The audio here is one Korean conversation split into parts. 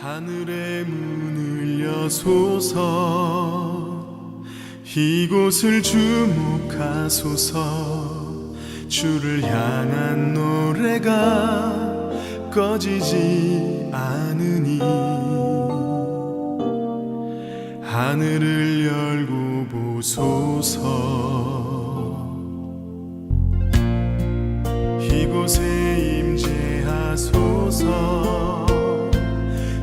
하늘의 문을 여소서 이곳을 주목하소서 주를 향한 노래가 꺼지지 않으니 하늘을 열고 보소서 이곳에 임재하소서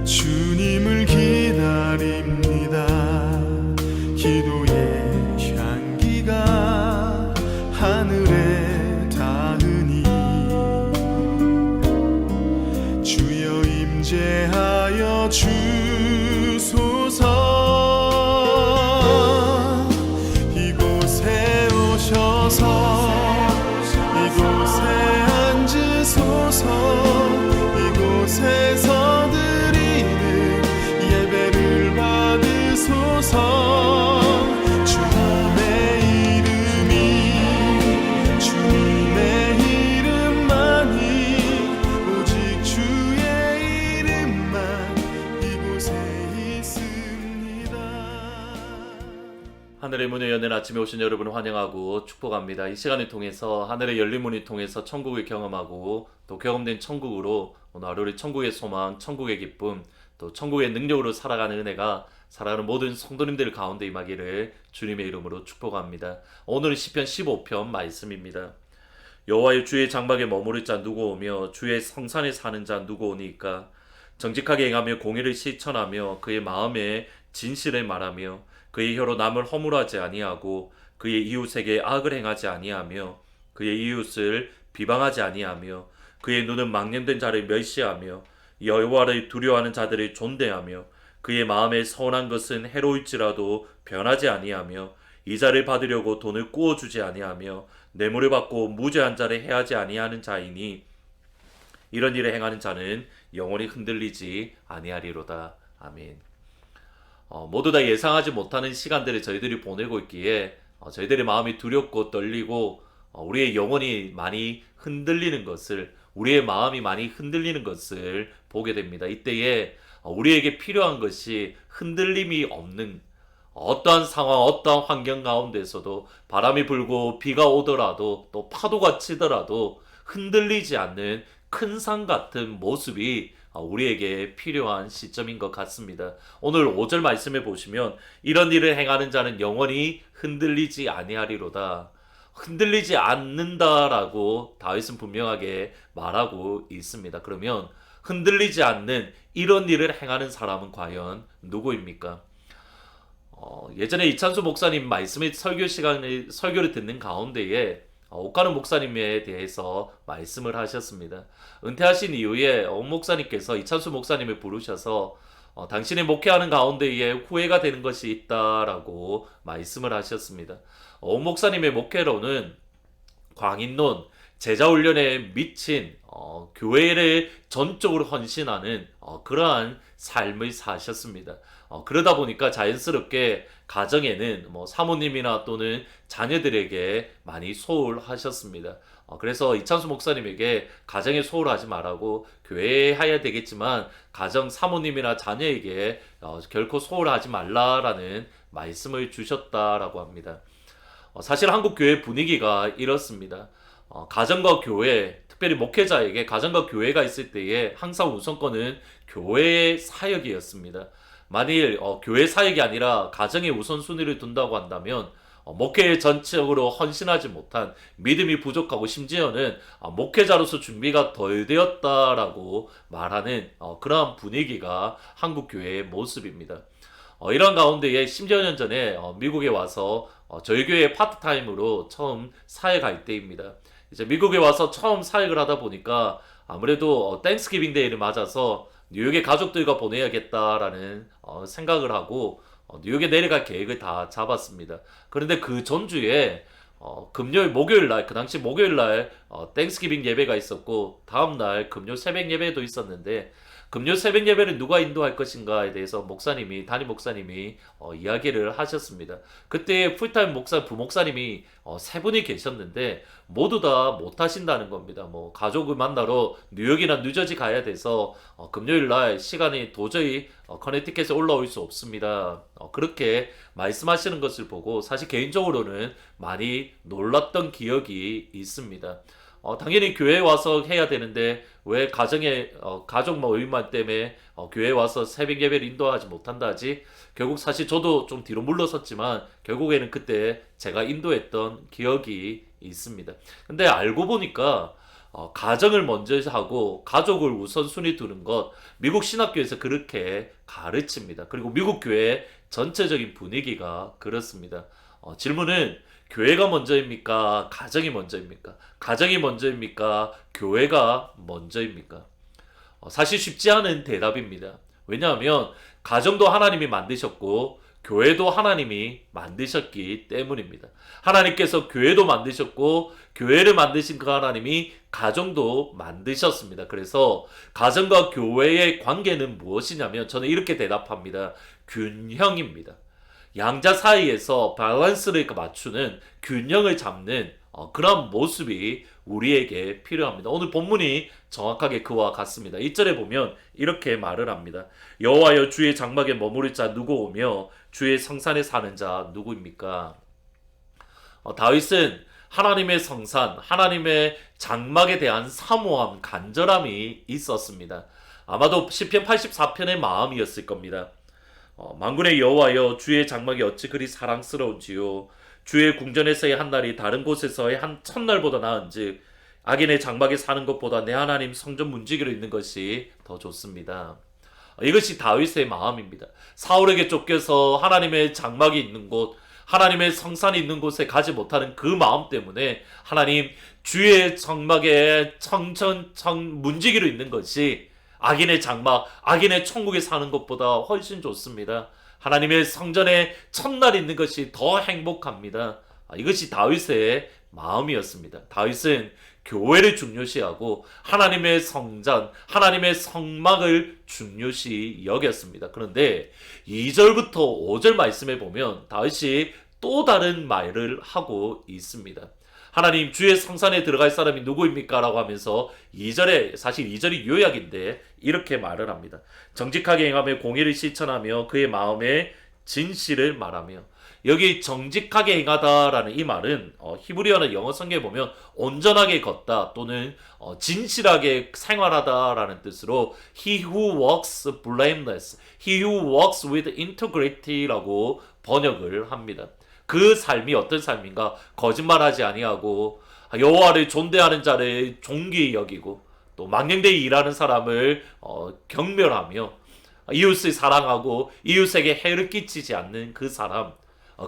주님을 기다립니다. 기도의 향기가 하늘에 닿으니 주여 임재하여 주소서 이곳에 오셔서 이곳에 앉으소서 이곳에서 예배를 받으소서 주님의 이름만이 오직 주의 이름만 이곳에 있습니다. 하늘의 문을 여는 아침에 오신 여러분을 환영하고 축복합니다. 이 시간을 통해서 하늘의 열린 문을 통해서 천국을 경험하고 또 경험된 천국으로 오늘 하루를 천국의 소망, 천국의 기쁨 또 천국의 능력으로 살아가는 은혜가 살아가는 모든 성도님들 가운데 임하기를 주님의 이름으로 축복합니다. 오늘은 시편 15편 말씀입니다. 여호와의 주의 장막에 머무를 자 누구 오며 주의 성산에 사는 자 누구 오니까 정직하게 행하며 공의를 실천하며 그의 마음에 진실을 말하며 그의 혀로 남을 허물하지 아니하고 그의 이웃에게 악을 행하지 아니하며 그의 이웃을 비방하지 아니하며 그의 눈은 망령된 자를 멸시하며 여호와를 두려워하는 자들을 존대하며 그의 마음에 서운한 것은 해로울지라도 변하지 아니하며 이자를 받으려고 돈을 꾸어주지 아니하며 뇌물을 받고 무죄한 자를 해하지 아니하는 자이니 이런 일을 행하는 자는 영원히 흔들리지 아니하리로다. 아멘. 모두 다 예상하지 못하는 시간들을 저희들이 보내고 있기에 저희들의 마음이 두렵고 떨리고 우리의 영혼이 많이 흔들리는 것을 우리의 마음이 많이 흔들리는 것을 보게 됩니다. 이때에 우리에게 필요한 것이 흔들림이 없는 어떠한 상황, 어떠한 환경 가운데서도 바람이 불고 비가 오더라도 또 파도가 치더라도 흔들리지 않는 큰 산 같은 모습이 우리에게 필요한 시점인 것 같습니다. 오늘 5절 말씀에 보시면 이런 일을 행하는 자는 영원히 흔들리지 아니하리로다. 흔들리지 않는다라고 다윗은 분명하게 말하고 있습니다. 그러면 흔들리지 않는 이런 일을 행하는 사람은 과연 누구입니까? 예전에 이찬수 목사님 말씀의 설교를 듣는 가운데에 옥가는 목사님에 대해서 말씀을 하셨습니다. 은퇴하신 이후에 목사님께서 이찬수 목사님을 부르셔서 당신의 목회하는 가운데에 후회가 되는 것이 있다라고 말씀을 하셨습니다. 목사님의 목회로는 광인론, 제자훈련에 미친 교회를 전적으로 헌신하는 그러한 삶을 사셨습니다. 그러다 보니까 자연스럽게 가정에는 사모님이나 또는 자녀들에게 많이 소홀하셨습니다. 그래서 이찬수 목사님에게 가정에 소홀하지 말라고 교회에 해야 되겠지만 가정 사모님이나 자녀에게 결코 소홀하지 말라라는 말씀을 주셨다라고 합니다. 사실 한국 교회 분위기가 이렇습니다. 가정과 교회, 특별히 목회자에게 가정과 교회가 있을 때에 항상 우선권은 교회의 사역이었습니다. 만일 교회 사역이 아니라 가정의 우선순위를 둔다고 한다면 목회에 전적으로 헌신하지 못한 믿음이 부족하고 심지어는 목회자로서 준비가 덜 되었다라고 말하는 그러한 분위기가 한국 교회의 모습입니다. 이런 가운데에 10여 년 전에 미국에 와서 저희 교회 파트타임으로 처음 사역할 때입니다. 이제 미국에 와서 처음 사역을 하다 보니까 아무래도 땡스기빙 데이를 맞아서 뉴욕에 가족들과 보내야겠다라는 생각을 하고 뉴욕에 내려갈 계획을 다 잡았습니다. 그런데 그 전주에 금요일, 목요일날, 그 당시 목요일날 땡스기빙 예배가 있었고 다음날 금요 새벽 예배도 있었는데 금요 새벽 예배를 누가 인도할 것인가에 대해서 담임 목사님이 이야기를 하셨습니다. 그때 풀타임 부목사님이 세 분이 계셨는데 모두 다 못하신다는 겁니다. 뭐 가족을 만나러 뉴욕이나 뉴저지 가야 돼서 금요일 날 시간이 도저히 커네티켓에 올라올 수 없습니다. 그렇게 말씀하시는 것을 보고 사실 개인적으로는 많이 놀랐던 기억이 있습니다. 당연히 교회에 와서 해야 되는데 왜 가족 모임만 때문에 교회에 와서 새벽 예배를 인도하지 못한다 하지? 결국 사실 저도 좀 뒤로 물러섰지만 결국에는 그때 제가 인도했던 기억이 있습니다. 근데 알고 보니까 가정을 먼저 하고 가족을 우선순위 두는 것 미국 신학교에서 그렇게 가르칩니다. 그리고 미국 교회 전체적인 분위기가 그렇습니다. 질문은 교회가 먼저입니까? 가정이 먼저입니까? 가정이 먼저입니까? 교회가 먼저입니까? 사실 쉽지 않은 대답입니다. 왜냐하면 가정도 하나님이 만드셨고 교회도 하나님이 만드셨기 때문입니다. 하나님께서 교회도 만드셨고 교회를 만드신 그 하나님이 가정도 만드셨습니다. 그래서 가정과 교회의 관계는 무엇이냐면 저는 이렇게 대답합니다. 균형입니다. 양자 사이에서 밸런스를 맞추는 균형을 잡는 그런 모습이 우리에게 필요합니다. 오늘 본문이 정확하게 그와 같습니다. 1절에 보면 이렇게 말을 합니다. 여호와여 주의 장막에 머무를 자 누구 오며 주의 성산에 사는 자 누구입니까? 다윗은 하나님의 성산, 하나님의 장막에 대한 사모함, 간절함이 있었습니다. 아마도 시편 84편의 마음이었을 겁니다. 만군의 여호와여 주의 장막이 어찌 그리 사랑스러운지요 주의 궁전에서의 한 날이 다른 곳에서의 한 첫날보다 나은즉 악인의 장막에 사는 것보다 내 하나님 성전 문지기로 있는 것이 더 좋습니다. 이것이 다윗의 마음입니다. 사울에게 쫓겨서 하나님의 장막이 있는 곳, 하나님의 성산이 있는 곳에 가지 못하는 그 마음 때문에 하나님 주의 장막에 문지기로 있는 것이 악인의 장막, 악인의 천국에 사는 것보다 훨씬 좋습니다. 하나님의 성전에 첫날 있는 것이 더 행복합니다. 이것이 다윗의 마음이었습니다. 다윗은 교회를 중요시하고 하나님의 성전, 하나님의 성막을 중요시 여겼습니다. 그런데 2절부터 5절 말씀에 보면 다윗이 또 다른 말을 하고 있습니다. 하나님 주의 성산에 들어갈 사람이 누구입니까? 라고 하면서 2절에 사실 2절이 요약인데 이렇게 말을 합니다. 정직하게 행하며 공의를 실천하며 그의 마음에 진실을 말하며 여기 정직하게 행하다라는 이 말은 히브리어나 영어 성경에 보면 온전하게 걷다 또는 진실하게 생활하다라는 뜻으로 He who walks blameless, He who walks with integrity라고 번역을 합니다. 그 삶이 어떤 삶인가? 거짓말하지 아니하고 여호와를 존대하는 자를 존귀히 여기고 또 망령되이 일하는 사람을 경멸하며 이웃을 사랑하고 이웃에게 해를 끼치지 않는 그 사람,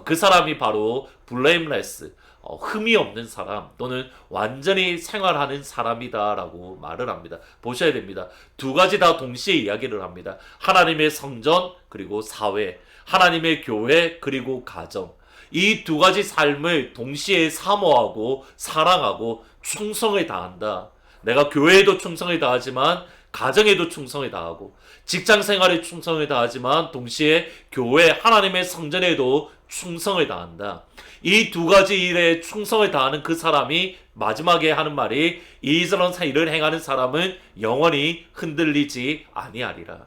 그 사람이 바로 blameless, 흠이 없는 사람 또는 완전히 생활하는 사람이다라고 말을 합니다. 보셔야 됩니다. 두 가지 다 동시에 이야기를 합니다. 하나님의 성전 그리고 사회, 하나님의 교회 그리고 가정. 이 두 가지 삶을 동시에 사모하고 사랑하고 충성을 다한다. 내가 교회에도 충성을 다하지만 가정에도 충성을 다하고 직장 생활에 충성을 다하지만 동시에 교회 하나님의 성전에도 충성을 다한다. 이 두 가지 일에 충성을 다하는 그 사람이 마지막에 하는 말이 이런 일을 행하는 사람은 영원히 흔들리지 아니하리라.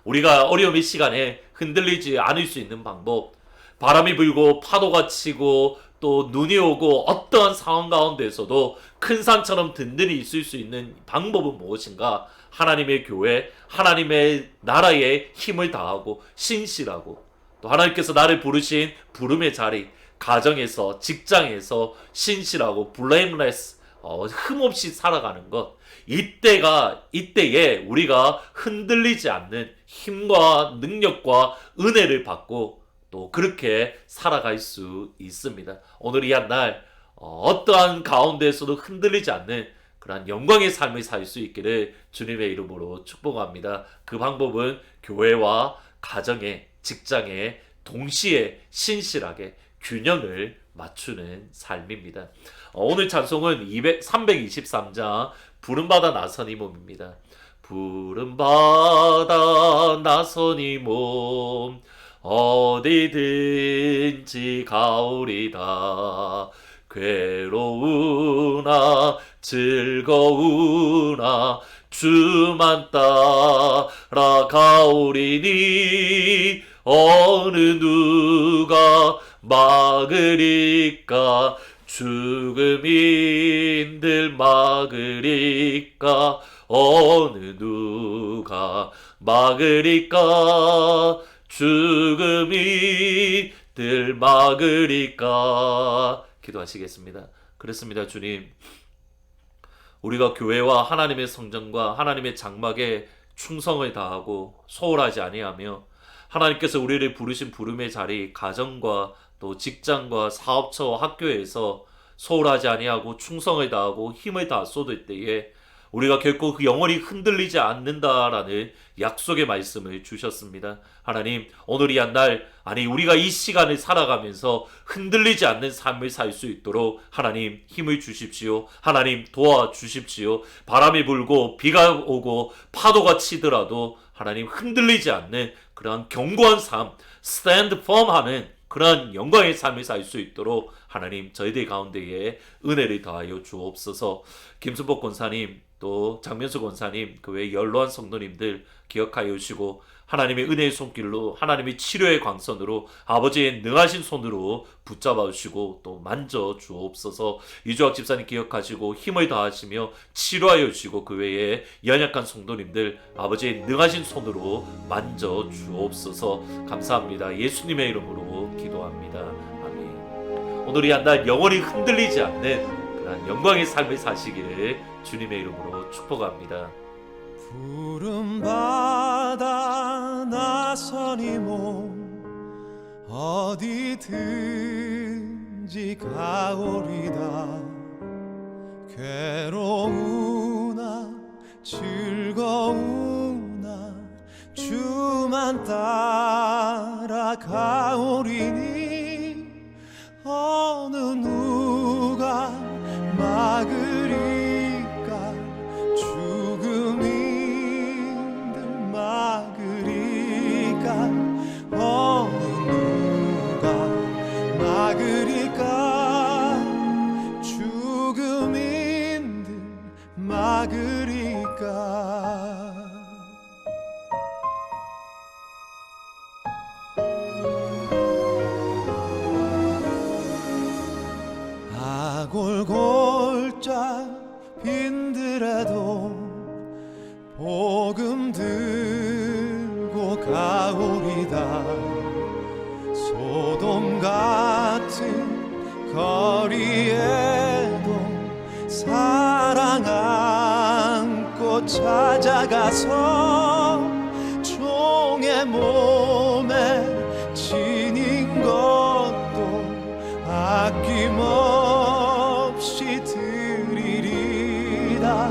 우리가 어려움의 시간에 흔들리지 않을 수 있는 방법, 바람이 불고 파도가 치고 또 눈이 오고 어떠한 상황 가운데서도 큰 산처럼 든든히 있을 수 있는 방법은 무엇인가? 하나님의 교회, 하나님의 나라에 힘을 다하고 신실하고 또 하나님께서 나를 부르신 부름의 자리, 가정에서 직장에서 신실하고 blameless, 흠없이 살아가는 것. 이때에 우리가 흔들리지 않는 힘과 능력과 은혜를 받고 또 그렇게 살아갈 수 있습니다. 오늘 이 한 날 어떠한 가운데에서도 흔들리지 않는 그러한 영광의 삶을 살 수 있기를 주님의 이름으로 축복합니다. 그 방법은 교회와 가정에, 직장에 동시에 신실하게 균형을 맞추는 삶입니다. 오늘 찬송은 323장 부름받아 나선 이 몸입니다. 푸른 바다 나서니 몸 어디든지 가오리다. 괴로우나 즐거우나 주만 따라가오리니 어느 누가 막으리까. 죽음인들 막으리까. 어느 누가 막으리까. 죽음이들 막으리까. 기도하시겠습니다. 그렇습니다. 주님, 우리가 교회와 하나님의 성전과 하나님의 장막에 충성을 다하고 소홀하지 아니하며 하나님께서 우리를 부르신 부름의 자리, 가정과 또 직장과 사업처와 학교에서 소홀하지 아니하고 충성을 다하고 힘을 다 쏟을 때에 우리가 결코 그 영원히 흔들리지 않는다라는 약속의 말씀을 주셨습니다. 하나님, 오늘 이 한 날, 아니 우리가 이 시간을 살아가면서 흔들리지 않는 삶을 살 수 있도록 하나님 힘을 주십시오. 하나님 도와주십시오. 바람이 불고 비가 오고 파도가 치더라도 하나님 흔들리지 않는 그러한 견고한 삶, 스탠드 펌하는 그러한 영광의 삶을 살 수 있도록 하나님 저희들 가운데에 은혜를 더하여 주옵소서. 김순복 권사님, 또 장면수 권사님, 그 외 연로한 성도님들 기억하여 주시고 하나님의 은혜의 손길로, 하나님의 치료의 광선으로, 아버지의 능하신 손으로 붙잡아 주시고 또 만져 주옵소서. 이주학 집사님 기억하시고 힘을 다하시며 치료하여 주시고 그 외에 연약한 성도님들 아버지의 능하신 손으로 만져 주옵소서. 감사합니다. 예수님의 이름으로 기도합니다. 아멘. 오늘 이 한 날 영원히 흔들리지 않는 그런 영광의 삶을 사시기를 주님의 이름으로 축복합니다. 푸른 바다 나서니 몸 어디든지 가오리다. 괴로우나 즐거우나 주만 따라가오리니 어느 누가 막으리까. 죽음인들 막으리까. 어느 누가 막으리까. 죽음인들 막으리까. 골골짝 빈들에도 복음 들고 가오리다. 소돔 같은 거리에도 사랑 안고 찾아가서 종의 몸에 지닌 것도 아낌없이 드리리다.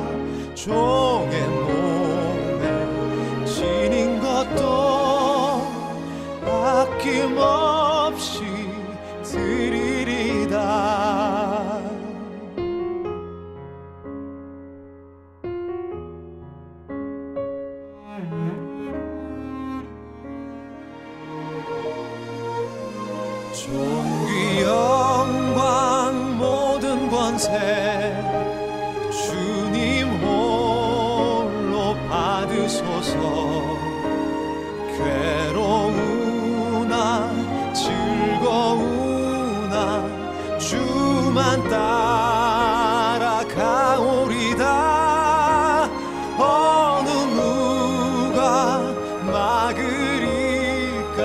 종의 몸에 지닌 것도 아낌없이 드리리다. 존귀 영광 모든 권세 주님 홀로 받으소서. 괴로우나 즐거우나 주만 따라가오리다. 어느 누가 막으리까.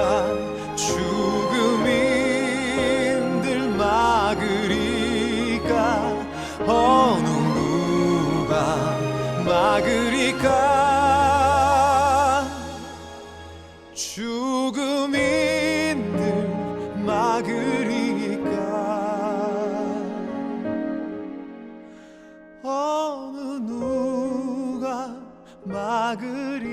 죽음인들 막으리까. 어느 누가 막으리까. 죽음인들 막으리까. 어느 누가 막으리까.